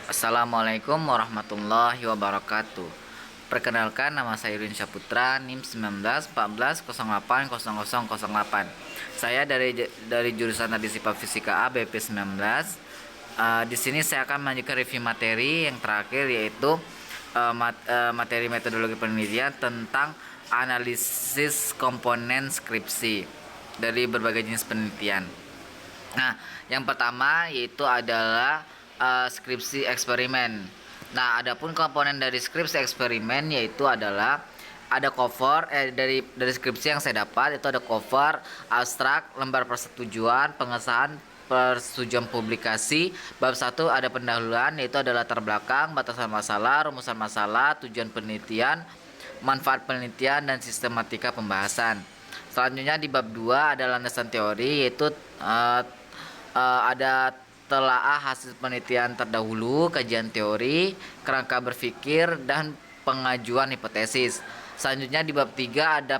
Assalamualaikum warahmatullahi wabarakatuh. Perkenalkan, nama saya Irin Syaputra, NIM 19 14 08 0008. Saya dari jurusan Adisipa Fisika A BP 19. Di sini saya akan melanjutkan review materi yang terakhir, yaitu materi metodologi penelitian tentang analisis komponen skripsi dari berbagai jenis penelitian. Nah, yang pertama yaitu adalah skripsi eksperimen. Nah, adapun komponen dari skripsi eksperimen yaitu adalah ada cover dari skripsi yang saya dapat, itu ada cover, abstrak, lembar persetujuan, pengesahan persetujuan publikasi. Bab 1 ada pendahuluan, yaitu ada latar belakang, batasan masalah, rumusan masalah, tujuan penelitian, manfaat penelitian, dan sistematika pembahasan. Selanjutnya di bab 2 ada landasan teori, yaitu ada telaah hasil penelitian terdahulu, kajian teori, kerangka berpikir, dan pengajuan hipotesis. Selanjutnya di bab 3 ada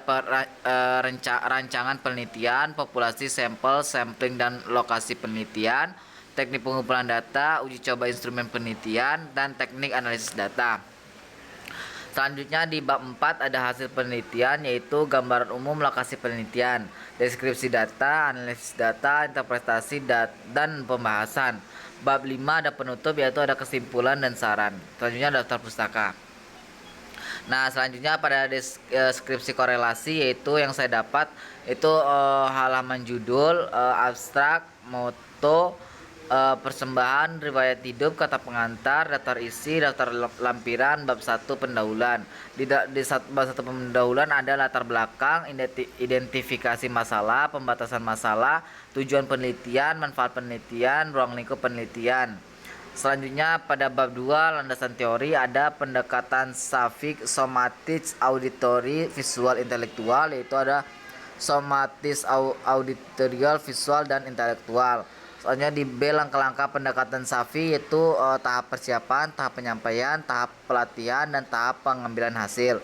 rancangan penelitian, populasi, sampel, sampling, dan lokasi penelitian, teknik pengumpulan data, uji coba instrumen penelitian, dan teknik analisis data. Selanjutnya di bab 4 ada hasil penelitian, yaitu gambaran umum lokasi penelitian, deskripsi data, analisis data, interpretasi dan pembahasan. Bab 5 ada penutup, yaitu ada kesimpulan dan saran. Selanjutnya daftar pustaka. Nah, selanjutnya pada deskripsi korelasi, yaitu yang saya dapat itu halaman judul, abstrak, moto, persembahan, riwayat hidup, kata pengantar, daftar isi, daftar lampiran, bab 1 pendahuluan. Bab 1 pendahuluan ada latar belakang, identifikasi masalah, pembatasan masalah, tujuan penelitian, manfaat penelitian, ruang lingkup penelitian. Selanjutnya pada bab 2 landasan teori ada pendekatan safik, somatis, auditory, visual, intelektual, yaitu ada somatis, auditorial, visual, dan intelektual. Soalnya di B langkah-langkah pendekatan SAFI, yaitu tahap persiapan, tahap penyampaian, tahap pelatihan, dan tahap pengambilan hasil.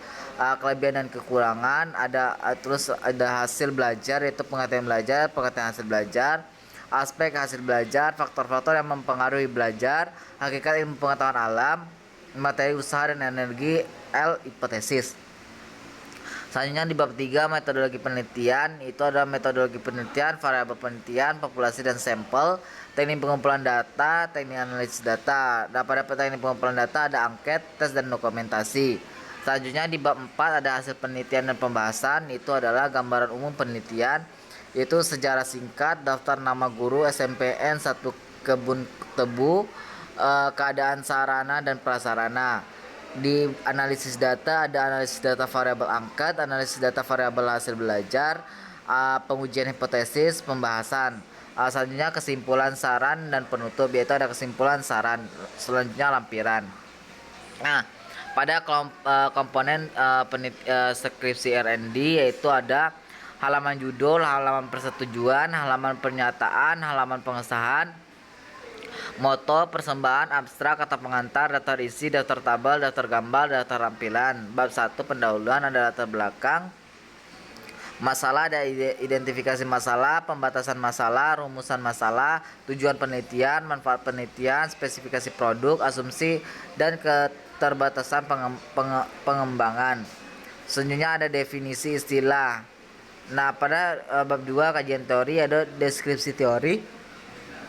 Kelebihan dan kekurangan ada, terus ada hasil belajar, yaitu pengertian belajar, pengertian hasil belajar, aspek hasil belajar, faktor-faktor yang mempengaruhi belajar, hakikat ilmu pengetahuan alam, materi usaha dan energi, hipotesis. Selanjutnya di bab 3 metodologi penelitian, itu ada metodologi penelitian, variabel penelitian, populasi dan sampel, teknik pengumpulan data, teknik analisis data. Dan pada teknik pengumpulan data ada angket, tes, dan dokumentasi. Selanjutnya di bab 4 ada hasil penelitian dan pembahasan, itu adalah gambaran umum penelitian, yaitu sejarah singkat, daftar nama guru, SMPN, satu kebun tebu, keadaan sarana dan prasarana. Di analisis data ada analisis data variabel angkat, analisis data variabel hasil belajar, pengujian hipotesis, pembahasan. Selanjutnya kesimpulan, saran, dan penutup, yaitu ada kesimpulan, saran. Selanjutnya lampiran. Nah, pada komponen skripsi R&D, yaitu ada halaman judul, halaman persetujuan, halaman pernyataan, halaman pengesahan, moto, persembahan, abstrak, kata pengantar, daftar isi, daftar tabel, daftar gambar, daftar tampilan. Bab 1 pendahuluan ada latar belakang, masalah ada identifikasi masalah, pembatasan masalah, rumusan masalah, tujuan penelitian, manfaat penelitian, spesifikasi produk, asumsi, dan keterbatasan pengembangan. Selanjutnya ada definisi istilah. Nah, pada bab 2 kajian teori ada deskripsi teori,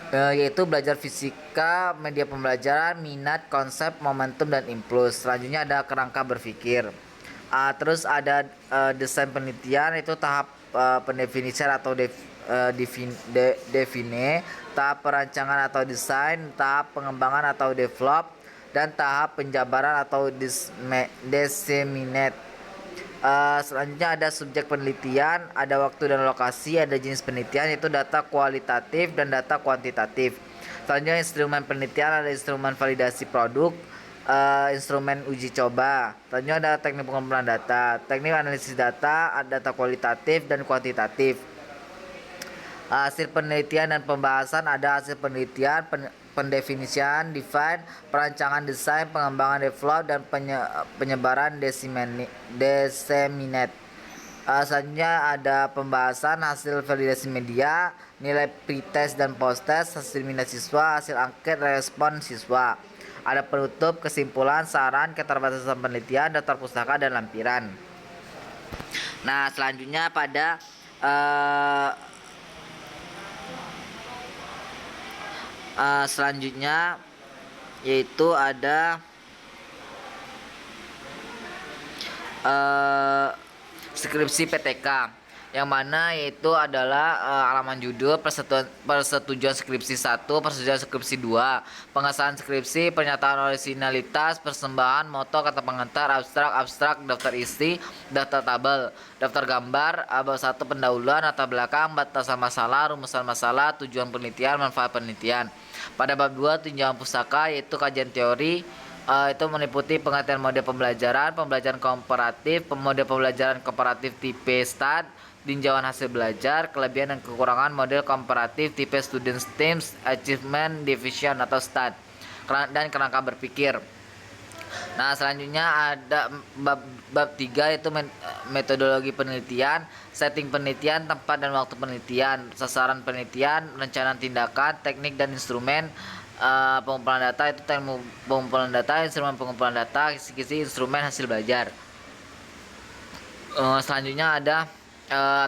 yaitu belajar fisika, media pembelajaran, minat, konsep, momentum, dan impuls. Selanjutnya ada kerangka berpikir. Terus ada desain penelitian, itu tahap pendefinisian atau define, tahap perancangan atau desain, tahap pengembangan atau develop, dan tahap penjabaran atau disseminate. Selanjutnya ada subjek penelitian, ada waktu dan lokasi, ada jenis penelitian, yaitu data kualitatif dan data kuantitatif. Selanjutnya instrumen penelitian, ada instrumen validasi produk, instrumen uji coba. Selanjutnya ada teknik pengumpulan data, teknik analisis data, ada data kualitatif dan kuantitatif. Hasil penelitian dan pembahasan ada hasil penelitian, pendefinisian, define, perancangan, desain, pengembangan, develop, dan penyebaran, disseminate. Selanjutnya ada pembahasan hasil validasi media, nilai pretest dan post-test, hasil minat siswa, hasil angket, respon siswa. Ada penutup, kesimpulan, saran, keterbatasan penelitian, daftar pustaka, dan lampiran. Nah, selanjutnya pada selanjutnya yaitu ada skripsi PTK, yang mana yaitu adalah halaman judul, persetujuan skripsi 1, persetujuan skripsi 2, pengesahan skripsi, pernyataan orisinalitas, persembahan, moto, kata pengantar, abstrak, daftar isi, daftar tabel, daftar gambar, bab 1 pendahuluan, latar belakang, batasan masalah, rumusan masalah, tujuan penelitian, manfaat penelitian. Pada bab 2 tinjauan pustaka yaitu kajian teori, itu meliputi pengertian model pembelajaran komparatif, model pembelajaran komparatif tipe STAD, tinjauan hasil belajar, kelebihan dan kekurangan model komparatif tipe Student Themes Achievement Division atau STAD, dan kerangka berpikir. Nah, selanjutnya ada bab 3 yaitu metodologi penelitian, setting penelitian, tempat dan waktu penelitian, sasaran penelitian, rencana tindakan, teknik dan instrumen pengumpulan data, itu teknik pengumpulan data, instrumen pengumpulan data, kisi-kisi instrumen hasil belajar. Selanjutnya ada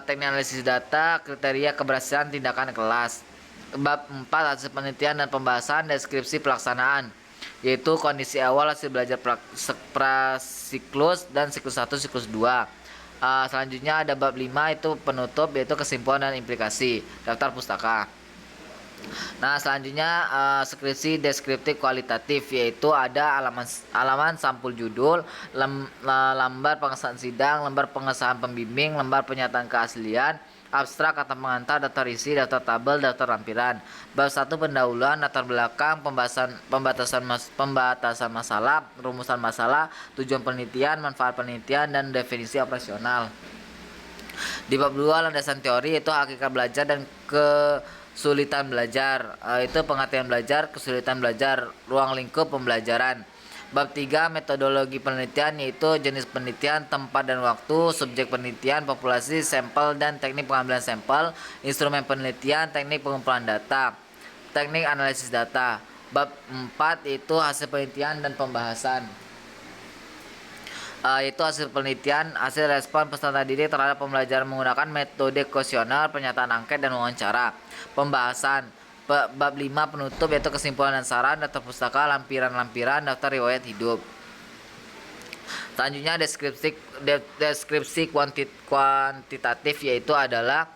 teknik analisis data, kriteria keberhasilan tindakan kelas. Bab 4 hasil penelitian dan pembahasan, deskripsi pelaksanaan, yaitu kondisi awal hasil belajar prasiklus dan siklus 1, siklus 2. Selanjutnya ada bab 5 itu penutup, yaitu kesimpulan dan implikasi, daftar pustaka. Nah, selanjutnya skripsi deskriptif kualitatif, yaitu ada halaman sampul judul, lembar pengesahan sidang, lembar pengesahan pembimbing, lembar pernyataan keaslian, abstrak, kata pengantar, daftar isi, daftar tabel, daftar lampiran. Bab 1 pendahuluan, latar belakang, pembatasan masalah, rumusan masalah, tujuan penelitian, manfaat penelitian, dan definisi operasional. Di bab 2 landasan teori yaitu hakikat belajar dan kesulitan belajar, itu pengertian belajar, kesulitan belajar, ruang lingkup pembelajaran. Bab 3 metodologi penelitian yaitu jenis penelitian, tempat dan waktu, subjek penelitian, populasi, sampel dan teknik pengambilan sampel, instrumen penelitian, teknik pengumpulan data, teknik analisis data. Bab 4 itu hasil penelitian dan pembahasan, yaitu hasil penelitian, hasil respon peserta didik terhadap pembelajaran menggunakan metode kuesioner, pernyataan angket, dan wawancara. Pembahasan bab 5 penutup yaitu kesimpulan dan saran, daftar pustaka, lampiran, daftar riwayat hidup. Selanjutnya deskripsi kuantitatif, yaitu adalah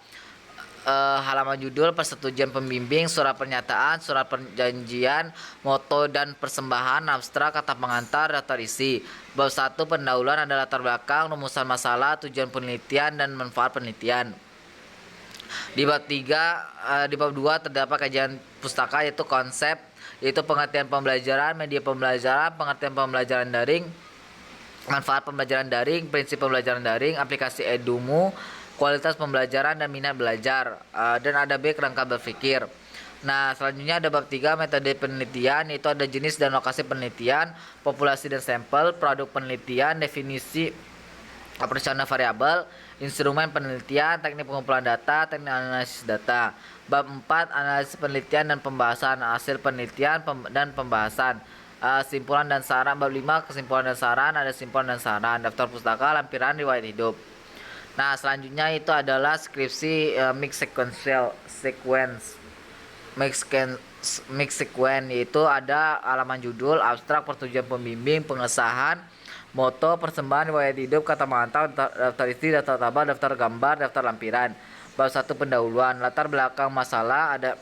halaman judul, persetujuan pembimbing, surat pernyataan, surat perjanjian, moto dan persembahan, abstrak, kata pengantar, daftar isi. Bab 1 pendahuluan ada latar belakang, rumusan masalah, tujuan penelitian, dan manfaat penelitian. Di bab 2 terdapat kajian pustaka yaitu konsep, yaitu pengertian pembelajaran, media pembelajaran, pengertian pembelajaran daring, manfaat pembelajaran daring, prinsip pembelajaran daring, aplikasi edumu, kualitas pembelajaran dan minat belajar, dan ada B kerangka berpikir. Nah, selanjutnya ada bab 3 metode penelitian, yaitu ada jenis dan lokasi penelitian, populasi dan sampel, produk penelitian, definisi operasional variabel, instrumen penelitian, teknik pengumpulan data, teknik analisis data. Bab 4 analisis penelitian dan pembahasan, hasil penelitian dan pembahasan, simpulan dan saran. Bab 5 kesimpulan dan saran, ada simpulan dan saran, daftar pustaka, lampiran, riwayat hidup. Nah, selanjutnya itu adalah skripsi mix sequence, yaitu ada halaman judul, abstrak, persetujuan pembimbing, pengesahan, moto, persembahan, riwayat hidup, kata pengantar, daftar isi, daftar tabel, daftar gambar, daftar lampiran. Bab 1 pendahuluan, latar belakang masalah, ada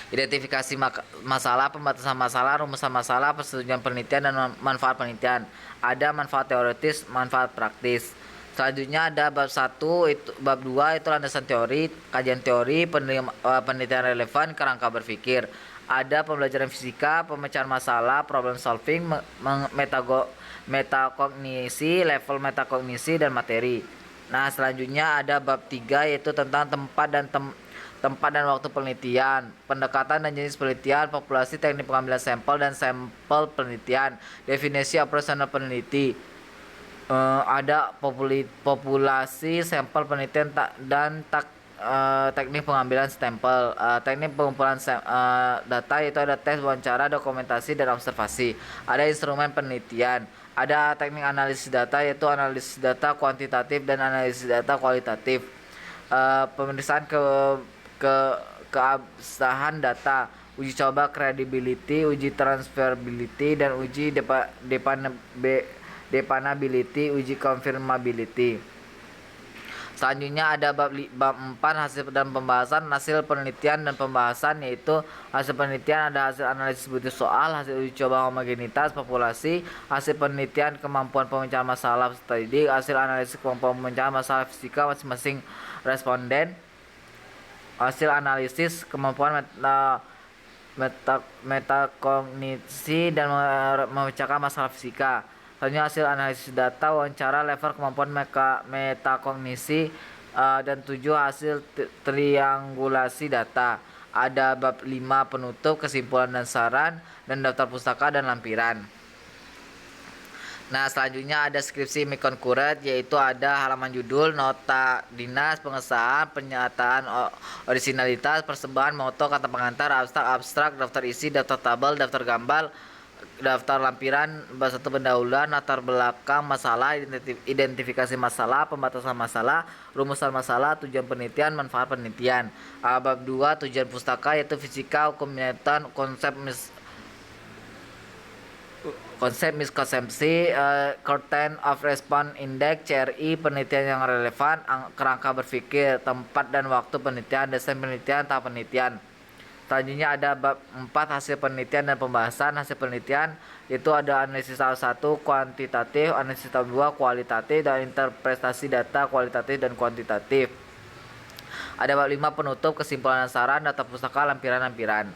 identifikasi masalah, pembatasan masalah, rumusan masalah, persetujuan penelitian, dan manfaat penelitian. Ada manfaat teoritis, manfaat praktis. Selanjutnya ada bab 1 itu, bab 2 itu landasan teori, kajian teori, penelitian relevan, kerangka berpikir. Ada pembelajaran fisika, pemecahan masalah, problem solving, metakognisi, level metakognisi, dan materi. Nah, selanjutnya ada bab 3 yaitu tentang tempat dan waktu penelitian, pendekatan dan jenis penelitian, populasi, teknik pengambilan sampel dan sampel penelitian, definisi operasional peneliti. Ada populasi, sampel penelitian dan teknik pengambilan stempel. Teknik pengumpulan data itu ada tes, wawancara, dokumentasi, dan observasi. Ada instrumen penelitian. Ada teknik analisis data yaitu analisis data kuantitatif dan analisis data kualitatif. Pemeriksaan ke keabsahan data, uji coba credibility, uji transferability, dan uji depanability, uji confirmability. Selanjutnya ada bab 4 hasil dan pembahasan. Hasil penelitian dan pembahasan yaitu hasil penelitian ada hasil analisis butuh soal, hasil uji coba homogenitas populasi, hasil penelitian kemampuan pemecahan masalah studi, hasil analisis kemampuan pemecahan masalah fisika masing-masing responden, hasil analisis kemampuan metakognisi dan memecahkan masalah fisika. Selanjutnya hasil analisis data, wawancara, level kemampuan metakognisi, dan 7 hasil triangulasi data. Ada bab 5 penutup, kesimpulan dan saran, dan daftar pustaka dan lampiran. Nah, selanjutnya ada skripsi mikonkurret, yaitu ada halaman judul, nota dinas, pengesahan, pernyataan orisinalitas, persembahan, moto, kata pengantar, abstrak, daftar isi, daftar tabel, daftar gambar, daftar lampiran, bab 1 pendahuluan, latar belakang masalah, identifikasi masalah, pembatasan masalah, rumusan masalah, tujuan penelitian, manfaat penelitian. Bab 2 tujuan pustaka yaitu fisika, hukum penelitian, konsep miskonsepsi, Curtain of Response Index, CRI, penelitian yang relevan, kerangka berpikir, tempat dan waktu penelitian, desain penelitian, tahap penelitian. Selanjutnya ada bab 4 hasil penelitian dan pembahasan. Hasil penelitian itu ada analisis tahap 1 kuantitatif, analisis tahap 2 kualitatif, dan interpretasi data kualitatif dan kuantitatif. Ada bab 5 penutup, kesimpulan dan saran, data pustaka, lampiran-lampiran.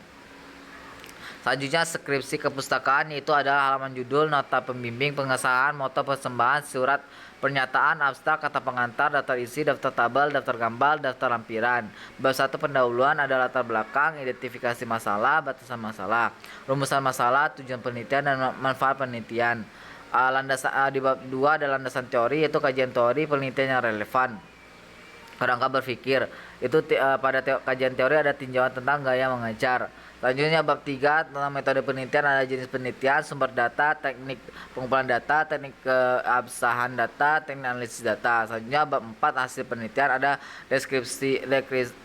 Selanjutnya skripsi kepustakaan, yaitu adalah halaman judul, nota pembimbing, pengesahan, moto, persembahan, surat pernyataan, abstrak, kata pengantar, daftar isi, daftar tabel, daftar gambar, daftar lampiran. Bab 1 pendahuluan ada latar belakang, identifikasi masalah, batasan masalah, rumusan masalah, tujuan penelitian, dan manfaat penelitian. Di bab 2 ada landasan teori, yaitu kajian teori penelitian yang relevan. Kerangka berpikir itu pada kajian teori ada tinjauan tentang gaya mengajar. Selanjutnya bab 3 tentang metode penelitian ada jenis penelitian, sumber data, teknik pengumpulan data, teknik keabsahan data, teknik analisis data. Selanjutnya bab 4 hasil penelitian ada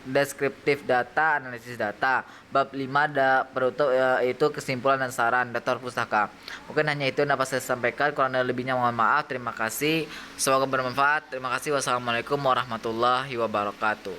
deskriptif data, analisis data. Bab 5 ada penutup itu kesimpulan dan saran, daftar pustaka. Mungkin hanya itu yang dapat saya sampaikan, kurang dan lebihnya mohon maaf. Terima kasih. Semoga bermanfaat. Terima kasih. Wassalamualaikum warahmatullahi wabarakatuh.